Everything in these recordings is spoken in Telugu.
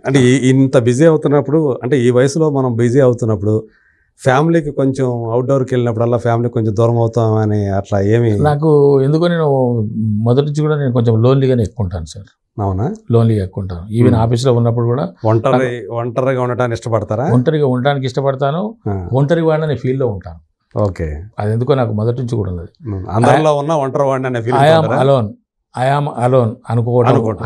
అంటే ఇంత బిజీ అవుతున్నప్పుడు, అంటే ఈ వయసులో మనం బిజీ అవుతున్నప్పుడు ఫ్యామిలీకి కొంచెం అవుట్డోర్కి వెళ్ళినప్పుడల్లా ఫ్యామిలీకి కొంచెం దూరం అవుతామని అట్లా ఏమి? నాకు ఎందుకో నేను మొదటి నుంచి కూడా నేను కొంచెం లోన్లీగానే ఎక్కుంటాను సార్. అవునా? లోన్లీగా ఎక్కుంటాను. ఈవెన్ ఆఫీస్లో ఉన్నప్పుడు కూడా ఒంటరిగా ఉండటానికి ఇష్టపడతారా? ఒంటరిగా ఉండడానికి ఇష్టపడతాను. ఒంటరి వాడిని ఫీల్లో ఉంటాను. ఓకే. అది ఎందుకో నాకు మొదటి నుంచి కూడా ఉన్నది. అందరిలో ఉన్న ఒంటరి వాడిని అనే ఫీల్. ఐ ఆమ్ అలోన్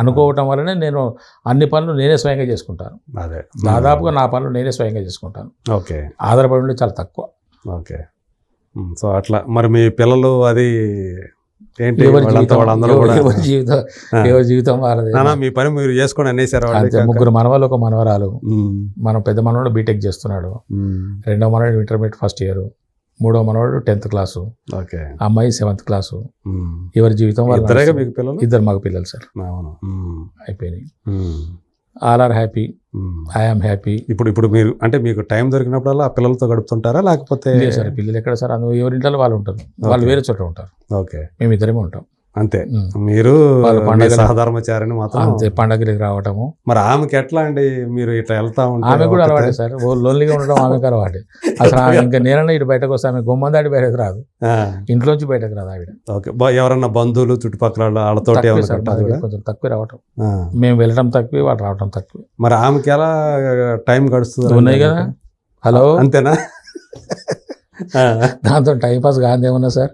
అనుకోవటం వల్లనే నేను అన్ని పనులు నేనే స్వయంగా చేసుకుంటాను. అదే దాదాపుగా నా పనులు నేనే స్వయంగా చేసుకుంటాను. ఓకే. ఆధారపడి ఉండే చాలా తక్కువ. ఓకే. సో అట్లా మరి మీ పిల్లలు అది ఏంటి? ఎవరి జీవితం వాళ్ళది. మీ పని మీరు చేసుకొని అనేసారు. ముగ్గురు మనవాళ్ళు, ఒక మనవరాలు. మనం పెద్ద మనవాడు బీటెక్ చేస్తున్నాడు, రెండో మనవాడు ఇంటర్మీడియట్ ఫస్ట్ ఇయర్, మూడో మనవాడు 10th క్లాసు, అమ్మాయి 7th క్లాసు. ఎవరి జీవితం ఇద్దరు మాకు పిల్లలు సార్. అయిపోయినాయి. All are happy, I'm happy. ఇప్పుడు మీరు అంటే మీకు టైం దొరికినప్పుడల్లా ఆ పిల్లలతో గడుపుతుంటారా లేకపోతే? సార్ పిల్లలు ఎక్కడ సార్, ఎవరింట్లో వాళ్ళు ఉంటారు, వాళ్ళు వేరే చోట ఉంటారు. ఓకే. మేము ఇద్దరేమే ఉంటాం అంతే. మీరు సహధర్మచారిని మాత్రం అంతే. పండగలకి రావటము. మరి ఆమెకి ఎట్లా అండి? మీరు ఇట్లా వెళ్తా ఉంటారు? ఆమె కూడా అలవాటే సార్, లోన్లీగా ఉండడం ఆమెకు అలవాటే. అసలు ఇంకా నేనన్నా ఇటు బయటకు వస్తే ఆమె గుమ్మందాడి బయటకు రాదు, ఇంట్లోంచి బయటకు రాదు ఆవిడ. ఓకే. ఎవరన్నా బంధువులు చుట్టుపక్కల వాళ్ళతో కొంచెం తక్కువ రావటం, మేము వెళ్ళడం తక్కువ, వాడు రావటం తక్కువ. మరి ఆమెకి ఎలా టైం గడుస్తుంది? ఉన్నాయి కదా. హలో, అంతేనా? దాంతో టైంపాస్ కాదేమన్నా సార్.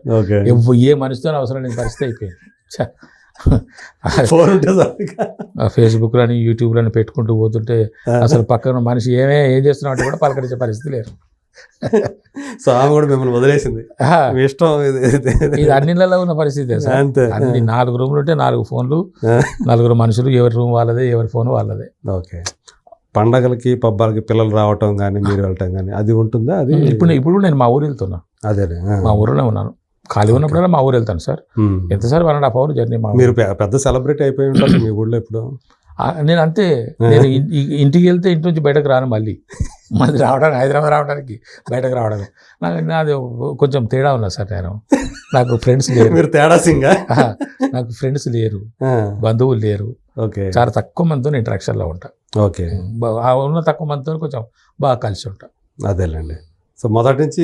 ఏ మనిషితో అవసరం లేని పరిస్థితి అయిపోయింది. ఫేస్బుక్లని యూట్యూబ్లని పెట్టుకుంటూ పోతుంటే అసలు పక్కన మనిషి ఏం చేస్తున్నా అంటే కూడా పలకరించే పరిస్థితి లేరు. సో ఆమె కూడా మిమ్మల్ని వదిలేసింది. ఇష్టం ఇది అన్నిళ్ళలో ఉన్న పరిస్థితి సార్. అన్ని 4 రూమ్లు ఉంటే 4 ఫోన్లు, 4 మనుషులు, ఎవరి రూమ్ వాళ్ళదే, ఎవరి ఫోన్ వాళ్ళదే. ఓకే. పండగలకి పబ్బాలకి పిల్లలు రావటం కానీ మీరు వెళ్ళటం కానీ అది ఉంటుందా? అది ఇప్పుడు నేను మా ఊరు వెళ్తున్నా. అదే మా ఊరిలో ఉన్నాను. ఖాళీ ఉన్నప్పుడల్లా మా ఊరు వెళ్తాను సార్. ఎంత సార్ 1.5 hour జర్నీ. మీరు పెద్ద సెలబ్రిటీ అయిపోయి ఉంటారు మీ ఊళ్ళో ఇప్పుడు. నేను అంతే. నేను ఇంటికి వెళ్తే ఇంటి నుంచి బయటకు రాను, మళ్ళీ రావడానికి, హైదరాబాద్ రావడానికి, బయటకు రావడానికి నాది కొంచెం తేడా ఉన్నా సార్. నాకు ఫ్రెండ్స్ లేరు. మీరు తేడా సింగా? నాకు ఫ్రెండ్స్ లేరు, బంధువులు లేరు. ఓకే. చాలా తక్కువ మందితో ఇంటరాక్షన్లో ఉంటా. ఓకే. ఉన్న తక్కువ మందితో కొంచెం బాగా కలిసి ఉంటా. అదేలేండి. సో మొదటి నుంచి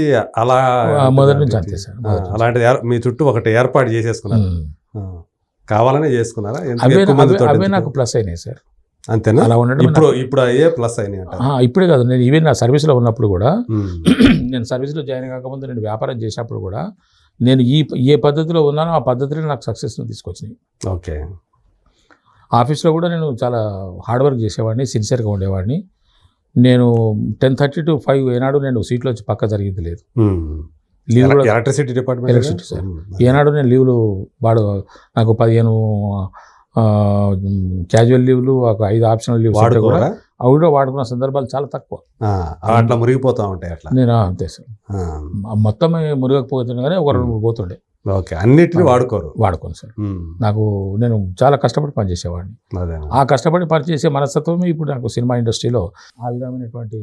అంతే సార్. అలాంటి మీ చుట్టూ ఒకటి ఏర్పాటు చేసేసుకున్నారు, కావాలనే చేసుకున్నారా? అవే నాకు ప్లస్ అయినాయి సార్. అంతేనా? అలా ఉండడం ఇప్పుడు అయ్యే ప్లస్ అయినాయి. ఇప్పుడే కాదు, నేను ఈవెన్ నా సర్వీస్లో ఉన్నప్పుడు కూడా, నేను సర్వీస్లో జాయిన్ కాకముందు నేను వ్యాపారం చేసినప్పుడు కూడా, నేను ఏ పద్ధతిలో ఉన్నానో ఆ పద్ధతిలో నాకు సక్సెస్ని తీసుకొచ్చినాయి. ఓకే. ఆఫీస్లో కూడా నేను చాలా హార్డ్ వర్క్ చేసేవాడిని, సిన్సియర్గా ఉండేవాడిని. నేను 10:30 to 5 ఏనాడు నేను సీట్లో వచ్చి పక్క జరిగింది లేదు. లీవ్ కూడా ఎలక్ట్రిసిటీ డిపార్ట్మెంట్, ఎలక్ట్రిసిటీ సార్. ఏనాడు నేను లీవ్లు నాకు 15 క్యాజువల్ లీవ్లు, ఒక 5 ఆప్షనల్ లీవ్స్ అవి కూడా వాడుకున్న సందర్భాలు చాలా తక్కువ. అట్లా మురిగిపోతూ ఉంటాయి. అట్లా నేను అంతే సార్. మొత్తం మురిగకపోతున్నా కానీ ఒక 2-3 పోతుండే. ఓకే. అన్నిటిని వాడుకోను సార్. నేను చాలా కష్టపడి పనిచేసేవాడిని. ఆ కష్టపడి పనిచేసే మనస్తత్వమే ఇప్పుడు నాకు సినిమా ఇండస్ట్రీలో ఆ విధమైనటువంటి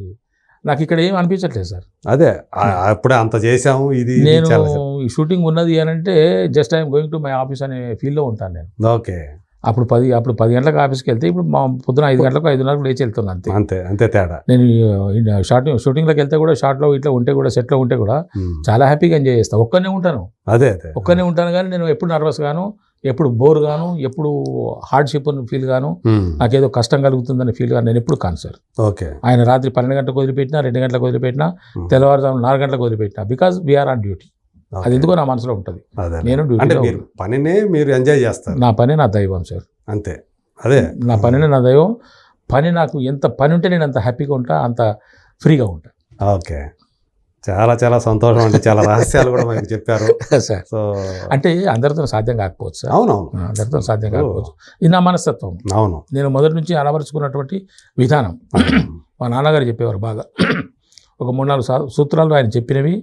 నాకు ఇక్కడ ఏం అనిపించట్లేదు సార్. అదే అప్పుడే అంత చేసాము. ఇది నేను షూటింగ్ ఉన్నది అని అంటే just I'm going to my office అనే ఫీల్లో ఉంటాను నేను. ఓకే. అప్పుడు 10 గంటలకు ఆఫీస్కి వెళ్తే ఇప్పుడు మా పొద్దున 5 గంటలకు 5:30 లేచి వెళ్తున్నాను. అంతే తేడా. నేను షూటింగ్లోకి వెళ్తే కూడా, షార్ట్లో ఇట్లా ఉంటే కూడా, సెట్లో ఉంటే కూడా చాలా హ్యాపీగా ఎంజాయ్ చేస్తాను. ఒక్కనే ఉంటాను. ఒక్కనే ఉంటాను కానీ నేను ఎప్పుడు నర్వస్ గాను, ఎప్పుడు బోర్ గాను, ఎప్పుడు హార్డ్షిప్ ఫీల్ గాను, నాకేదో కష్టం కలుగుతుందని ఫీల్ గాను నేను ఎప్పుడు కాను సార్. ఓకే. ఆయన రాత్రి 12 గంటలకు వదిలిపెట్టినా, 2 గంటలకు వదిలిపెట్టినా, తెల్లవారుజాము 4 గంటలకు వదిలిపెట్టినా, బికాజ్ వీఆర్ ఆన్ డ్యూటీ. అది ఎందుకో నా మనసులో ఉంటుంది. నేను పనినే మీరు ఎంజాయ్ చేస్తారు. నా పని నా దైవం సార్. అంతే. అదే నా పనినే నా దైవం. పని నాకు ఎంత పని ఉంటే నేను అంత హ్యాపీగా ఉంటా, అంత ఫ్రీగా ఉంటా. ఓకే. చాలా చాలా సంతోషం అండి. చాలా రహస్యాలు కూడా మనకి చెప్పారు సార్. సో అంటే అందరితో సాధ్యం కాకపోవచ్చు సార్. అవునవును, అందరితో సాధ్యం కాకపోవచ్చు. ఇది నా మనస్తత్వం. అవును. నేను మొదటి నుంచి అలవరుచుకున్నటువంటి విధానం. మా నాన్నగారు చెప్పేవారు బాగా. ఒక 3-4 సూత్రాలు ఆయన చెప్పినవి.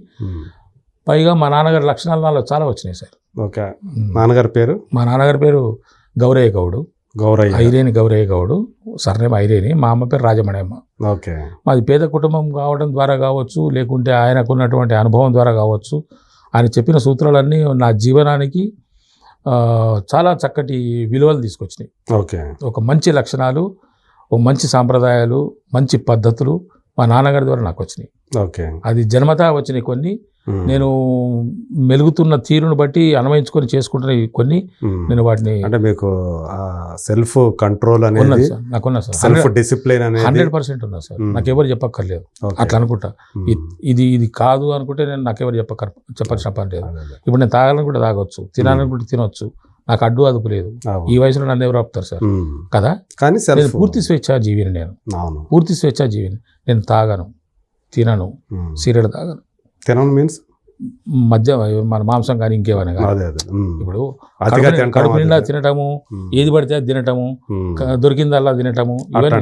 పైగా మా నాన్నగారి లక్షణాలు నాలో చాలా వచ్చినాయి సార్. ఓకే. నాన్నగారి పేరు? మా నాన్నగారి పేరు గౌరయ్య గౌడు. ఐరేని గౌరయ్య గౌడు, సర్నేమ్ ఐరేని. మా అమ్మ పేరు రాజమణమ్మ. ఓకే. మాది పేద కుటుంబం కావడం ద్వారా కావచ్చు, లేకుంటే ఆయనకున్నటువంటి అనుభవం ద్వారా కావచ్చు, ఆయన చెప్పిన సూత్రాలన్నీ నా జీవనానికి చాలా చక్కటి విలువలు తీసుకొచ్చినాయి. ఓకే. ఒక మంచి లక్షణాలు, ఓ మంచి సాంప్రదాయాలు, మంచి పద్ధతులు మా నాన్నగారి ద్వారా నాకు వచ్చినాయి. ఓకే. అది జన్మతా వచ్చినాయి కొన్ని. నేను మెలుగుతున్న తీరును బట్టి అన్వయించుకొని చేసుకుంటున్న కొన్ని. నేను వాటిని అంటే మీకు సెల్ఫ్ కంట్రోల్ అనేది ఉన్నది సార్, నాకున్నా సార్. సెల్ఫ్ డిసిప్లిన్ అనేది 100% ఉన్నా సార్. నాకు ఎవరు చెప్పక్కర్లేదు. అట్లా అనుకుంటా. ఇది కాదు అనుకుంటే నేను నాకెవరు చెప్పాల్సిన పని లేదు. ఇప్పుడు నేను తాగాలని కూడా తాగొచ్చు, తినాలని కూడా తినొచ్చు. నాకు అడ్డు అదుపు లేదు. ఈ వయసులో నన్ను ఎవరు ఆపుతారు సార్ కదా. కానీ నేను పూర్తి స్వేచ్ఛా జీవిని. నేను పూర్తి స్వేచ్ఛా జీవిని. నేను తాగను, తినను, సిగరెట్ తాగను. తినను మీన్స్ మధ్య మన మాంసం కానీ ఇంకేమైనా కానీ. ఇప్పుడు కడుపు నిండా తినటము, ఏది పడితే అది తినటము, దొరికిందల్లా తినటము, ఇవన్నీ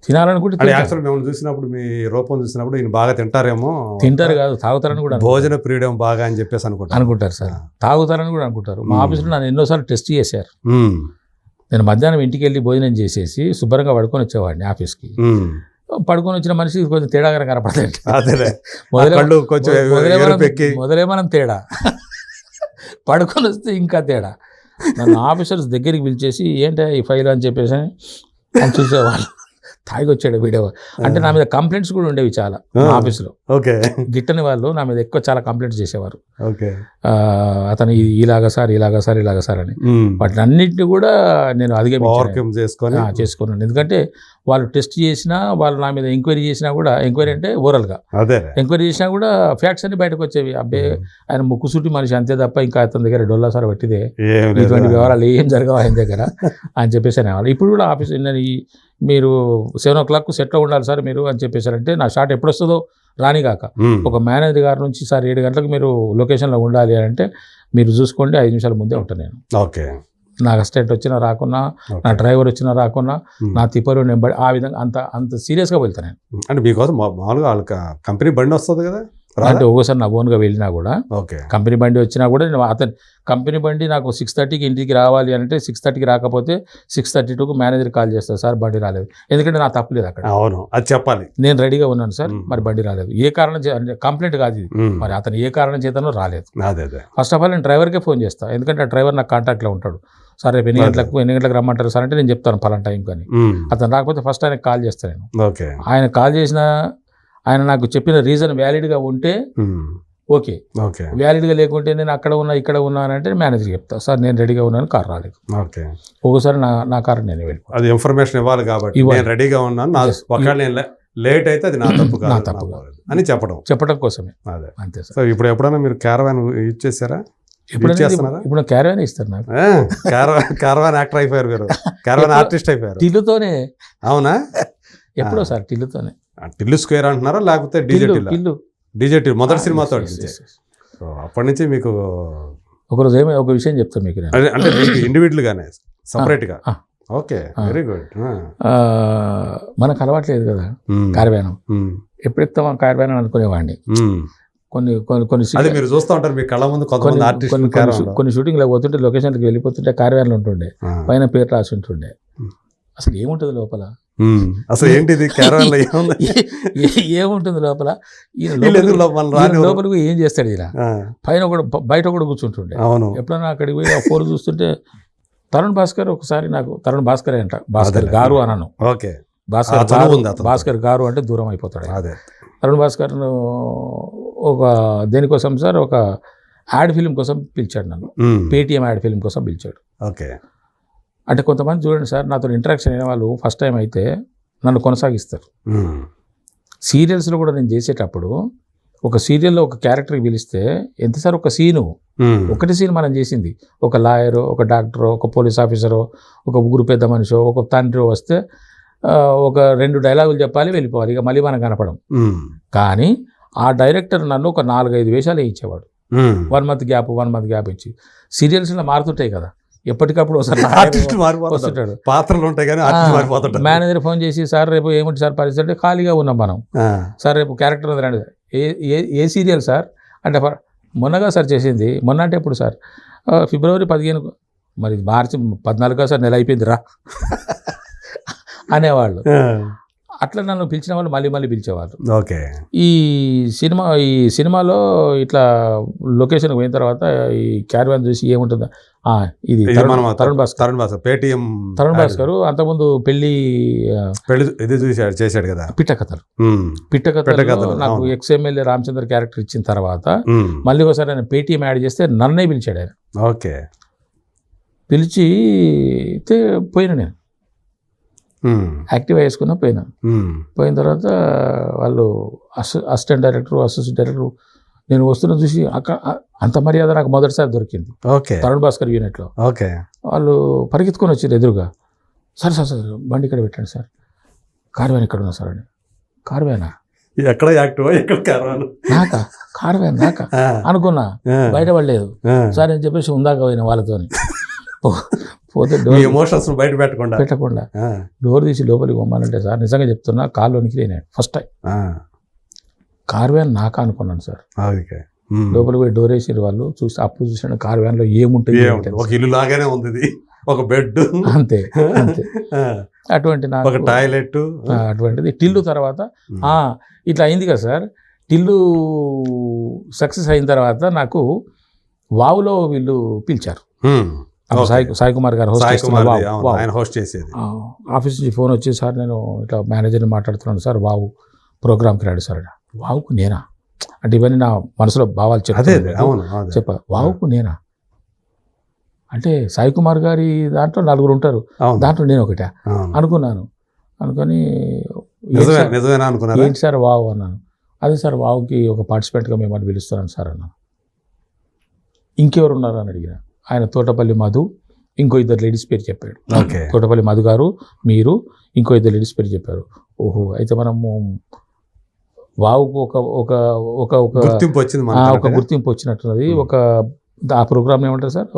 తినాలనుకుంటే మేము చూసినప్పుడు మీ రూపం చూసినప్పుడు ఈయన బాగా తింటారేమో. తింటారు కాదు, తాగుతారని కూడా భోజన ప్రియుడం బాగా అని చెప్పేసి అనుకుంటారు సార్. తాగుతారని కూడా అనుకుంటారు. మా ఆఫీసులో నన్ను ఎన్నోసార్లు టెస్ట్ చేశారు. నేను మధ్యాహ్నం ఇంటికి వెళ్ళి భోజనం చేసేసి శుభ్రంగా పడుకొని వచ్చేవాడిని ఆఫీస్కి. పడుకొని వచ్చిన మనిషి కొంచెం తేడాగా కనపడతాయి. మొదలే మనం తేడా, పడుకొని వస్తే ఇంకా తేడా. నన్ను ఆఫీసర్స్ దగ్గరికి పిలిచేసి ఏంటో ఈ ఫైల్ అని చెప్పేసి అని చూసేవాళ్ళు. తాగి వచ్చాడు వీడియో అంటే నా మీద కంప్లైంట్స్ కూడా ఉండేవి చాలా ఆఫీసులో. గిట్టని వాళ్ళు నా మీద ఎక్కువ చాలా కంప్లైంట్స్ చేసేవారు. అతను ఇలాగా సార్ అని. వాటిని అన్నింటినీ కూడా నేను చేసుకున్నాను. ఎందుకంటే వాళ్ళు టెస్ట్ చేసినా, వాళ్ళు నా మీద ఎంక్వైరీ చేసినా కూడా, ఎంక్వైరీ అంటే ఓరల్గా ఎంక్వైరీ చేసినా కూడా ఫ్యాక్ట్స్ అన్ని బయటకు వచ్చేవి. అబ్బే ఆయన ముక్కుసూటి మనిషి అంతే తప్ప ఇంకా అతని దగ్గర డొల్లా సార్ పట్టిదే, ఇటువంటి వివరాలు ఏం జరగవు ఆయన దగ్గర అని చెప్పేసి అనేవాళ్ళు. ఇప్పుడు కూడా ఆఫీస్ మీరు 7 o'clock సెట్లో ఉండాలి సార్ మీరు అని చెప్పేసారంటే నా షాట్ ఎప్పుడు వస్తుందో రానిగాక ఒక మేనేజర్ గారి నుంచి సార్ 7 గంటలకు మీరు లొకేషన్లో ఉండాలి అంటే మీరు చూసుకోండి, 5 నిమిషాల ముందే ఉంటాను నేను. ఓకే. నా అసిస్టెంట్ వచ్చినా రాకున్నా, నా డ్రైవర్ వచ్చినా రాకున్నా, నా తిప్పలు నేను ఆ విధంగా అంత సీరియస్గా వెళ్తాను నేను. అంటే మీకోసం మామూలుగా వాళ్ళకి కంపెనీ బండి వస్తుంది కదా, అంటే ఒక్కోసారి నా ఓన్గా వెళ్ళినా కూడా, కంపెనీ బండి వచ్చినా కూడా నేను అతను కంపెనీ బండి నాకు 6:30కి ఇంటికి రావాలి అంటే 6:30కి రాకపోతే 6:32కు మేనేజర్ కాల్ చేస్తారు, సార్ బండి రాలేదు. ఎందుకంటే నా తప్పు లేదు అక్కడ. అవును, అది చెప్పాలి. నేను రెడీగా ఉన్నాను సార్, మరి బండి రాలేదు. ఏ కారణం కంప్లైంట్ కాదు ఇది, మరి అతను ఏ కారణం చేతనో రాలేదు. ఫస్ట్ ఆఫ్ ఆల్ నేను డ్రైవర్కే ఫోన్ చేస్తాను, ఎందుకంటే ఆ డ్రైవర్ నాకు కాంటాక్ట్లో ఉంటాడు. సార్ రేపు ఎన్ని గంటలకు రమ్మంటారు సార్ అంటే నేను చెప్తాను పలానా టైం కానీ. అతను రాకపోతే ఫస్ట్ ఆయనకు కాల్ చేస్తాను నేను. ఆయన కాల్ చేసిన ఆయన నాకు చెప్పిన రీజన్ వ్యాలిడ్గా ఉంటే ఓకే, వ్యాలిడ్గా లేకుంటే నేను అక్కడ ఉన్నా ఇక్కడ ఉన్నా అని అంటే మేనేజర్ చెప్తా, సార్ నేను రెడీగా ఉన్నాను, కార్ రాలేదు. ఒక్కోసారి నా కారు నేను వెళ్ళిపోతాను. అది ఇన్ఫర్మేషన్ ఇవ్వాలి కాబట్టి నేను రెడీగా ఉన్నాను, లేట్ అయితే అది నా తప్పు అని చెప్పడం కోసమే. అంతే సార్. ఇప్పుడు ఎప్పుడైనా మీరు క్యారవాన్ యూజ్ చేశారా? ఇప్పుడు క్యారవాన్ ఇస్తారు నాకు. క్యారవాన్ యాక్టర్ అయిపోయారు మీరు, క్యారవాన్ ఆర్టిస్ట్ అయిపోయారు. టిల్లుతోనే. అవునా? ఎప్పుడో సార్ టిల్లుతోనే. టిల్లు స్క్వేర్ అంటున్నారా లేకపోతే డీజే మొదటి సినిమాతో? అప్పటి నుంచి మీకు ఒకరోజు ఒక విషయం చెప్తాను మీకు, అంటే ఇండివిజువల్ గానే సపరేట్ గా. Okay, very good. మనకు అలవాట్లేదు కదా కార్వానం, ఎప్పుడు ఎక్కుతాం కార్వానం అనుకునేవాడిని. కొన్ని మీరు చూస్తూ ఉంటారు మీ కళ్ళ ముందు కొన్ని షూటింగ్ లో పోతుంటే లొకేషన్కి వెళ్ళిపోతుంటే కార్వాన్లు ఉంటుండే, పైన పేరు రాసి ఉంటుండే. అసలు ఏముంటుంది లోపల? అసలు ఏంటిది ఏముంటుంది లోపల? లోపలికి ఏం చేస్తాడు ఈయన? పైన కూడా బయట కూడా కూర్చుంటుండే. ఎప్పుడైనా అక్కడికి పోయి ఆ ఫోర్ చూస్తుంటే తరుణ్ భాస్కర్ ఒకసారి నాకు, తరుణ్ భాస్కర్ అంట, భాస్కర్ గారు అనను, భాస్కర్ గారు అంటే దూరం అయిపోతాడు. తరుణ్ భాస్కర్ ఒక దేనికోసం సార్, ఒక యాడ్ ఫిల్మ్ కోసం పిలిచాడు నన్ను, పేటిఎం యాడ్ ఫిల్మ్ కోసం పిలిచాడు. అంటే కొంతమంది చూడండి సార్, నాతో ఇంటరాక్షన్ అయిన వాళ్ళు ఫస్ట్ టైం అయితే నన్ను కొనసాగిస్తారు. సీరియల్స్లో కూడా నేను చేసేటప్పుడు ఒక సీరియల్లో ఒక క్యారెక్టర్కి పిలిస్తే ఎంత సార్ ఒక సీను, ఒకటి సీన్ మనం చేసింది, ఒక లాయరు, ఒక డాక్టరో, ఒక పోలీస్ ఆఫీసరో, ఒక ఊరు పెద్ద మనిషో, ఒక తండ్రి వస్తే ఒక 2 డైలాగులు చెప్పాలి, వెళ్ళిపోవాలి, ఇక మళ్ళీ మనం కనపడం. కానీ ఆ డైరెక్టర్ నన్ను ఒక 4-5 వేషాలు వేయించేవాడు. 1 month గ్యాప్ ఇచ్చి. సీరియల్స్లో మారుతుంటాయి కదా, ఎప్పటికప్పుడు వస్తుంటాడు, పాత్రలు ఉంటాయి కానీ మేనేజర్ ఫోన్ చేసి, సార్ రేపు ఏమిటి సార్ పరిస్థితి అంటే, ఖాళీగా ఉన్నాం మనం సార్, రేపు క్యారెక్టర్ ఉంది రండి. ఏ సీరియల్ సార్ అంటే, మొన్నగా సార్ చేసింది. మొన్న అంటే ఎప్పుడు సార్? February 15, మరి March 14 సార్, నెల అయిపోయింది రా అనేవాళ్ళు. అట్లా నన్ను పిలిచిన వాళ్ళు మళ్ళీ పిలిచేవాళ్ళు. ఈ సినిమాలో ఇట్లా లొకేషన్కి పోయిన తర్వాత ఈ క్యారవాన్ చూసి ఏముంటుందా ఇది తరుణ్ భాస్కర్ పేటిఎం తరుణ్ భాస్కర్ అంతకుముందు పెళ్లి ఇది చూసాడు చేశాడు కదా పిట్టకథలు నాకు ఎక్స్ఎమ్మెల్యే రామచంద్ర క్యారెక్టర్ ఇచ్చిన తర్వాత మళ్ళీ ఒకసారి ఆయన పేటిఎం యాడ్ చేస్తే నన్నే పిలిచాడు ఆయన. ఓకే. పిలిచి పోయినా నేను యాక్టివ్ వేసుకున్నా పోయిన తర్వాత వాళ్ళు అసిస్టెంట్ డైరెక్టర్ అసోసియేట్ డైరెక్టర్ నేను వస్తున్నా చూసి అక్కడ అంత మర్యాద నాకు మొదటిసారి దొరికింది. తరుణ్ భాస్కర్ యూనిట్లో వాళ్ళు పరిగెత్తుకొని వచ్చారు ఎదురుగా. సార్ సార్ సార్ బండి ఇక్కడ పెట్టండి సార్, కార్ వ్యాన్ ఇక్కడ ఉన్నా సార్ అని. కార్ వ్యానా? ఎక్కడ యాక్టివ్ నాకా? కార్ వ్యాన్ నాకా అనుకున్నా, బయట పడలేదు సార్ అని చెప్పేసి ఉందాక పోయిన వాళ్ళతో. పోతే డోర్ ఎమోషన్స్ బయట పెట్టకుండా డోర్ తీసి లోపలికి పోమానంటే సార్ నిజంగా చెప్తున్నా కాల్లోనికి నేను ఫస్ట్ టైం కార్ వ్యాన్ నాకా అనుకున్నాను సార్. లోపలికి పోయి డోర్ వేసారు వాళ్ళు. చూసి అప్పుడు చూసాను కార్ వ్యాన్ లో ఏముంటుంది, ఒక ఇల్లు లాగానే ఉంది, ఒక బెడ్ అంతే అంతే. అటువంటి ఒక టాయిలెట్ అటువంటిది. టిల్లు తర్వాత ఇట్లా అయింది కదా సార్. టిల్లు సక్సెస్ అయిన తర్వాత నాకు వావులో వీళ్ళు పిలిచారు. సాయి కుమార్ గారు హోస్ట్ చేసేది. ఆఫీస్ నుంచి ఫోన్ వచ్చి సార్ నేను ఇట్లా మేనేజర్ని మాట్లాడుతున్నాను సార్, వావు ప్రోగ్రామ్కి రాడు సార్. వావుకు నేనా అంటే ఇవన్నీ నా మనసులో భావాలు చెప్పా. వావుకు నేనా అంటే సాయి కుమార్ గారి దాంట్లో 4 ఉంటారు, దాంట్లో నేను ఒకటే అనుకున్నాను. అనుకొని ఏంటి సార్ వావు అన్నాను. అదే సార్ వావుకి ఒక పార్టిసిపెంట్గా మిమ్మల్ని పిలుస్తున్నాను సార్ అన్నాను. ఇంకెవరు ఉన్నారు అని అడిగిన. ఆయన తోటపల్లి మధు, ఇంకో 2 లేడీస్ పేరు చెప్పాడు. తోటపల్లి మధు గారు, మీరు, ఇంకో 2 లేడీస్ పేరు చెప్పారు. ఓహో, అయితే మనము వావుకు ఒక ఒక ఒక గుర్తింపు వచ్చినట్టున్నది. ఆ ప్రోగ్రామ్ ఏమంటారు సార్?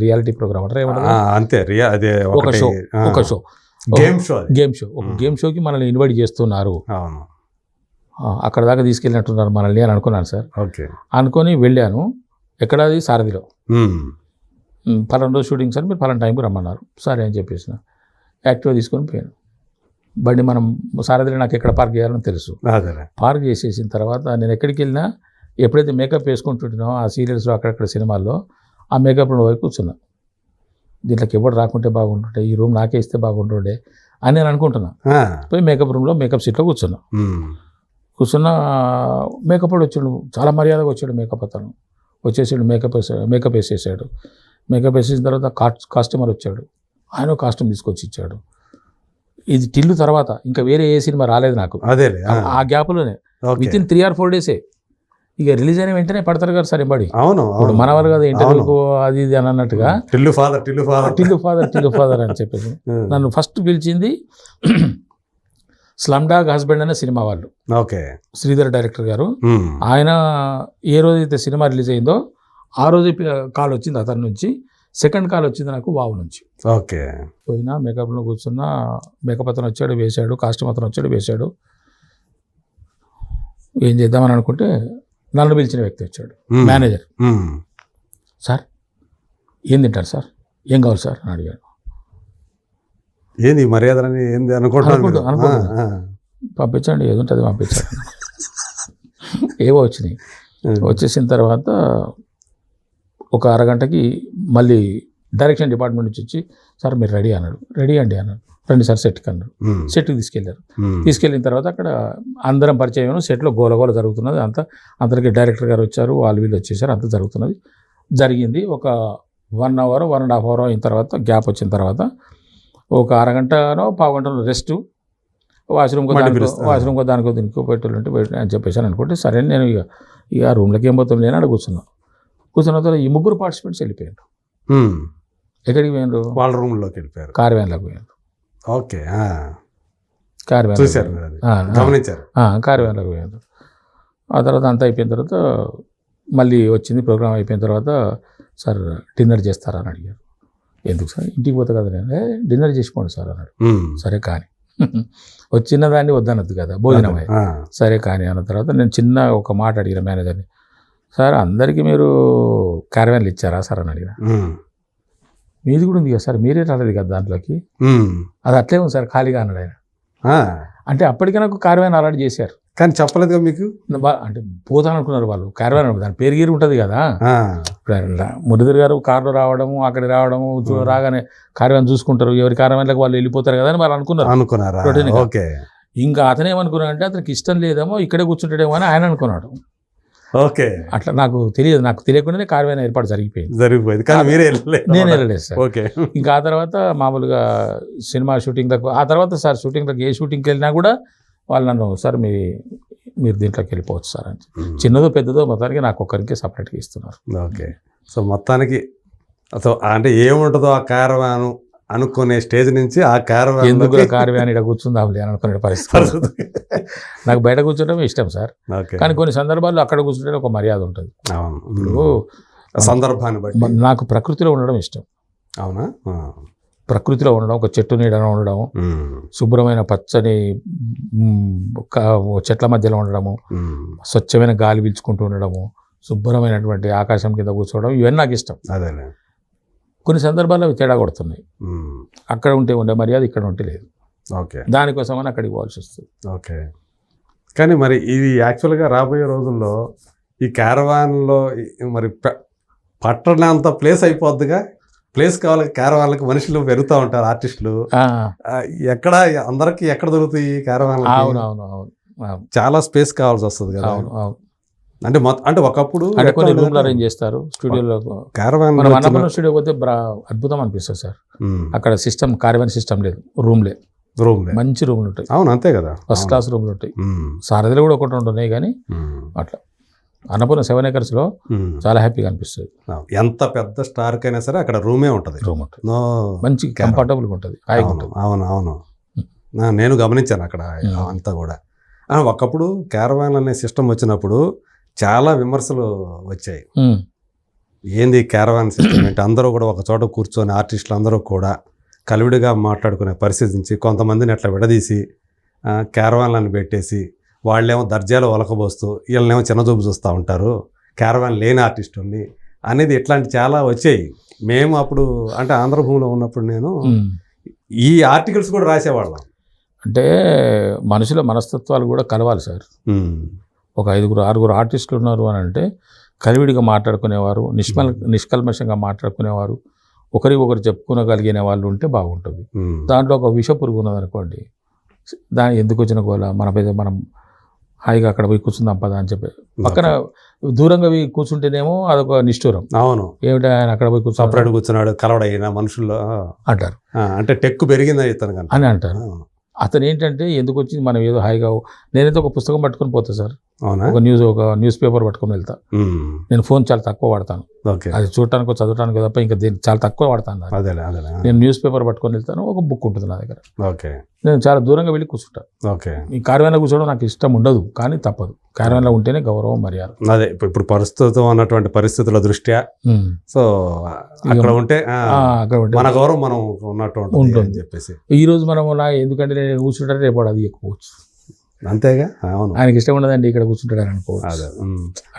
రియాలిటీ ప్రోగ్రామ్ అంటారు ఏమంటారు? అంతే, ఒక షో గేమ్ షోకి మనల్ని ఇన్వైట్ చేస్తున్నారు, అక్కడ దాకా తీసుకెళ్ళినట్టున్నారు మనల్ని అని అనుకున్నాను సార్. అనుకొని వెళ్ళాను. ఎక్కడది? సారథిలో. పలానా రోజు షూటింగ్ సార్, మీరు పలానా టైంకి రమ్మన్నారు. సరే అని చెప్పేసిన యాక్టివ్గా తీసుకొని పోయాను. బండి మనం సారథిలో నాకు ఎక్కడ పార్క్ చేయాలని తెలుసు. పార్క్ చేసేసిన తర్వాత నేను ఎక్కడికి వెళ్ళినా ఎప్పుడైతే మేకప్ వేసుకుంటుంటున్నామో ఆ సీరియల్స్లో అక్కడక్కడ సినిమాల్లో ఆ మేకప్ రూమ్ వైపు కూర్చున్నా. దీంట్లోకి ఎవరు రాకుంటే బాగుంటుండే, ఈ రూమ్ నాకే ఇస్తే బాగుంటుండే అని నేను అనుకుంటున్నా. పోయి మేకప్ రూమ్లో మేకప్ సీట్లో కూర్చున్నా. మేకప్ వచ్చాడు, చాలా మర్యాదగా వచ్చాడు మేకప్ అతను. వచ్చేసాడు, మేకప్ వేసేసాడు. మేకప్ వేసేసిన తర్వాత కాస్ట్యూమర్ వచ్చాడు, ఆయన కాస్ట్యూమ్ తీసుకొచ్చి ఇచ్చాడు. ఇది టిల్లు తర్వాత ఇంకా వేరే ఏ సినిమా రాలేదు నాకు. ఆ గ్యాప్లోనే వితిన్ 3 or 4 days ఇక రిలీజ్ అయిన వెంటనే పడతారు కదా సార్ ఎంబడి. ఇప్పుడు మనవారు కదా ఇంటర్వ్యూకు అది ఇది అని అన్నట్టుగా టిల్లు ఫాదర్ అని చెప్పేసి నన్ను ఫస్ట్ పిలిచింది స్లమ్ డాగ్ హస్బెండ్ అనే సినిమా వాళ్ళు. శ్రీధర్ డైరెక్టర్ గారు. ఆయన ఏ రోజైతే సినిమా రిలీజ్ అయిందో ఆ రోజు కాల్ వచ్చింది అతని నుంచి. సెకండ్ కాల్ వచ్చింది నాకు వావు నుంచి. పోయినా మేకప్లో కూర్చున్నా. మేకప్ అతను వచ్చాడు, వేశాడు. కాస్ట్యూమ్ అతను వచ్చాడు, వేశాడు. ఏం చేద్దామని అనుకుంటే నన్ను పిలిచిన వ్యక్తి వచ్చాడు, మేనేజర్. సార్ ఏం తింటారు సార్, ఏం కావాలి సార్ అని అడిగాడు. ఏంది మర్యాద ఏంది అనుకుంటా పంపించండి, ఏది ఉంటుంది పంపించండి. ఏవో వచ్చినాయి. వచ్చేసిన తర్వాత ఒక అరగంటకి మళ్ళీ డైరెక్షన్ డిపార్ట్మెంట్ నుంచి వచ్చి సార్ మీరు రెడీ అన్నాడు. రెడీ అండి అన్నాడు. రండి సార్ సెట్కి అన్నాడు. సెట్కి తీసుకెళ్లారు. తీసుకెళ్ళిన తర్వాత అక్కడ అందరం పరిచయం, సెట్లో గోలగోల జరుగుతున్నది. అందరికీ డైరెక్టర్ గారు వచ్చారు, వాళ్ళు వీళ్ళు వచ్చేసారు, అంతా జరిగింది. ఒక 1 hour 1.5 hour అయిన తర్వాత గ్యాప్ వచ్చిన తర్వాత ఒక అరగంటనో 15 గంటలో రెస్ట్, వాష్రూమ్ దానికో దీనికో పెట్టుకుంటే అని చెప్పేసాను అనుకుంటే సరే నేను ఇక రూమ్లోకి ఏం పోతాం నేను అక్కడ కూర్చున్న తర్వాత ఈ 3 పార్టిసిపెంట్స్ వెళ్ళిపోయారు. ఎక్కడికి పోయినారు? వాళ్ళ రూమ్లోకి వెళ్ళిపోయారు. కార్ వ్యాన్లోకి పోయారు. కార్ వ్యాన్ కార్ వ్యాన్లోకి పోయారు. ఆ తర్వాత అంతా అయిపోయిన తర్వాత మళ్ళీ వచ్చింది ప్రోగ్రామ్ అయిపోయిన తర్వాత సార్ డిన్నర్ చేస్తారా అని అడిగారు. ఎందుకు సార్, ఇంటికి పోతా కదా నేను. డిన్నర్ చేసుకోండి సార్ అన్నాడు. సరే కానీ వచ్చిన దాన్ని వద్దనద్దు కదా, భోజనమే. సరే కానీ అన్న తర్వాత నేను చిన్న ఒక మాట అడిగిన మేనేజర్ని. సార్ అందరికీ మీరు క్యారవాన్లు ఇచ్చారా సార్ అని అడిగిన. మీది కూడా ఉంది కదా సార్, మీరే రాలేదు కదా దాంట్లోకి. అది అట్లే ఉంది సార్ ఖాళీగా అన్నాడు ఆయన. అంటే అప్పటికే నాకు క్యారవాన్ అలాట్ చేశారు. కానీ చెప్పలేదుగా మీకు. అంటే పోతాను అనుకున్నారు వాళ్ళు. క్యారవాన్ దాని పేరు గీరు ఉంటుంది కదా. మురళీధర్ గారు కారులో రావడము, అక్కడికి రావడము, రాగానే క్యారవాన్ చూసుకుంటారు, ఎవరి క్యారవాన్లకు వాళ్ళు వెళ్ళిపోతారు కదా అని వాళ్ళు అనుకున్నారా. ఓకే. ఇంకా అతనేమనుకున్నాడంటే అతనికి ఇష్టం లేదేమో ఇక్కడే కూర్చుంటాడేమో అని ఆయన అనుకున్నాడు. ఓకే. అట్లా నాకు తెలియకుండానే కార్యవాన్ ఏర్పాటు జరిగిపోయింది. కానీ మీరే వెళ్ళలేదు. నేను వెళ్ళలేదు సార్. ఓకే. ఇంకా ఆ తర్వాత మామూలుగా సినిమా షూటింగ్లకు, ఆ తర్వాత సార్ షూటింగ్లకు ఏ షూటింగ్కి వెళ్ళినా కూడా వాళ్ళు నన్ను సార్ మీరు దీంట్లోకి వెళ్ళిపోవచ్చు సార్ అని, చిన్నదో పెద్దదో మొత్తానికి నాకు ఒక్కరికి సపరేట్గా ఇస్తున్నారు. ఓకే. సో మొత్తానికి అంటే ఏముంటుందో ఆ క్యారవాన్ అనుకునే స్టేజ్ నుంచి ఆ క్యారవాన్ ఎందుకు క్యారవాన్ ఇక్కడ కూర్చుందాంలే అని అనుకునే పరిస్థితి. నాకు బయట కూర్చోవడం ఇష్టం సార్, కానీ కొన్ని సందర్భాల్లో అక్కడ కూర్చుంటే ఒక మర్యాద ఉంటుంది. ఇప్పుడు సందర్భాన్ని బట్టి నాకు ప్రకృతిలో ఉండడం ఇష్టం. అవునా? ప్రకృతిలో ఉండడం, ఒక చెట్టు నీడలో ఉండడం, శుభ్రమైన పచ్చని చెట్ల మధ్యలో ఉండడము, స్వచ్ఛమైన గాలి పీల్చుకుంటూ ఉండడము, శుభ్రమైనటువంటి ఆకాశం కింద కూర్చోవడం, ఇవన్నీ నాకు ఇష్టం. కొన్ని సందర్భాల్లో అవి తేడా కొడుతున్నాయి. అక్కడ ఉంటే ఉండే మర్యాద ఇక్కడ ఉంటే లేదు. ఓకే. దానికోసమని అక్కడికి పోవాల్సి వస్తుంది. ఓకే. కానీ మరి ఇది యాక్చువల్గా రాబోయే రోజుల్లో ఈ క్యారవాన్లో మరి పట్టణంత ప్లేస్ అయిపోద్దిగా. ప్లేస్ కావాలి క్యారవాన్లకు, మనుషులు పెరుగుతూ ఉంటారు, ఆర్టిస్టులు. ఎక్కడ అందరికి ఎక్కడ దొరుకుతాయి క్యారవాన్? అవును. చాలా స్పేస్ కావాల్సి వస్తుంది కదా. అంటే ఒకప్పుడు కొన్ని రూమ్లు అరేంజ్ చేస్తారు స్టూడియోలో. క్యారవాన్ స్టూడియో పోతే అద్భుతం అనిపిస్తుంది సార్. అక్కడ సిస్టమ్ క్యారవాన్ సిస్టమ్ లేదు, రూమ్లే మంచి రూమ్లు ఉంటాయి. అవును, అంతే కదా, ఫస్ట్ క్లాస్ రూమ్లు ఉంటాయి. సారథిలో కూడా ఒకటి ఉంటున్నాయి, కానీ అట్లా అన్నపూర్ణ 7 acres లో చాలా హ్యాపీగా అనిపిస్తుంది. ఎంత పెద్ద స్టార్ కైనా సరే అక్కడ రూమే ఉంటుంది. రూమ్ ఉంటుంది, మంచి కంఫర్టబుల్గా ఉంటుంది. అవును, నేను గమనించాను అక్కడ అంతా కూడా. ఒకప్పుడు క్యారవాన్ అనే సిస్టమ్ వచ్చినప్పుడు చాలా విమర్శలు వచ్చాయి. ఏంది క్యారవాన్ సిస్టమ్ అంటే, అందరూ కూడా ఒక చోట కూర్చొని ఆర్టిస్టులు అందరూ కూడా కలివిడిగా మాట్లాడుకునే పరిస్థితి నుంచి కొంతమందిని అట్లా విడదీసి క్యారవాన్లను పెట్టేసి వాళ్ళేమో దర్జాలు ఒలకబోస్తూ వీళ్ళనేమో చిన్నచూపు చూస్తూ ఉంటారు, క్యారవాన్ లేని ఆర్టిస్టుల్ని అనేది ఇట్లాంటి చాలా వచ్చాయి. మేము అప్పుడు అంటే ఆంధ్రభూమిలో ఉన్నప్పుడు నేను ఈ ఆర్టికల్స్ కూడా రాసేవాళ్ళం. అంటే మనుషుల మనస్తత్వాలు కూడా కలవాలి సార్. ఒక 5-6 ఆర్టిస్టులు ఉన్నారు అని అంటే కలివిడిగా మాట్లాడుకునేవారు, నిష్కల్మషంగా మాట్లాడుకునేవారు, ఒకరికొకరు చెప్పుకోగలిగిన వాళ్ళు ఉంటే బాగుంటుంది. దాంట్లో ఒక విష పురుగు ఉన్నదనుకోండి, దాని ఎందుకు వచ్చిన గోల, మనం హాయిగా అక్కడ పోయి కూర్చుందాం పదా అని చెప్పి పక్కన దూరంగా పోయి కూర్చుంటేనేమో అదొక నిష్ఠూరం. అవును, ఏమిటి ఆయన అక్కడ పోయి సపరేట్ కూర్చున్నాడు కలవడైన మనుషుల్లో అంటారు. అంటే టెక్కు పెరిగింది అని అంటారు. అతను ఏంటంటే ఎందుకు వచ్చింది, మనం ఏదో హాయిగా, నేనైతే ఒక పుస్తకం పట్టుకొని పోతా సార్, ఒక న్యూస్ పేపర్ పట్టుకొని వెళ్తా. నేను ఫోన్ చాలా తక్కువ వాడతాను, అది చూడటానికో చదవటానికో తప్ప ఇంకా చాలా తక్కువ వాడతాను. నేను న్యూస్ పేపర్ పట్టుకొని వెళ్తాను, ఒక బుక్ ఉంటుంది నా దగ్గర. నేను చాలా దూరంగా వెళ్ళి కూర్చుంటాను. ఈ క్యారవాన్లో కూర్చోవడం నాకు ఇష్టం ఉండదు, కానీ తప్పదు. క్యారవాన్లో ఉంటేనే గౌరవం, మర్యాద. అదే ఇప్పుడు ప్రస్తుతం ఉన్నటువంటి పరిస్థితుల దృష్ట్యా సో అక్కడ ఉంటే మన గౌరవం మనం ఉన్నట్టు ఉంటుంది చెప్పేసి. ఈ రోజు మనం ఎందుకంటే నేను కూర్చుంటాను, రేపు అది ఎక్కువచ్చు. అంతేగా. అవును, ఆయనకి ఇష్టం ఉండదండి ఇక్కడ కూర్చుంటాడు అనుకోవచ్చు.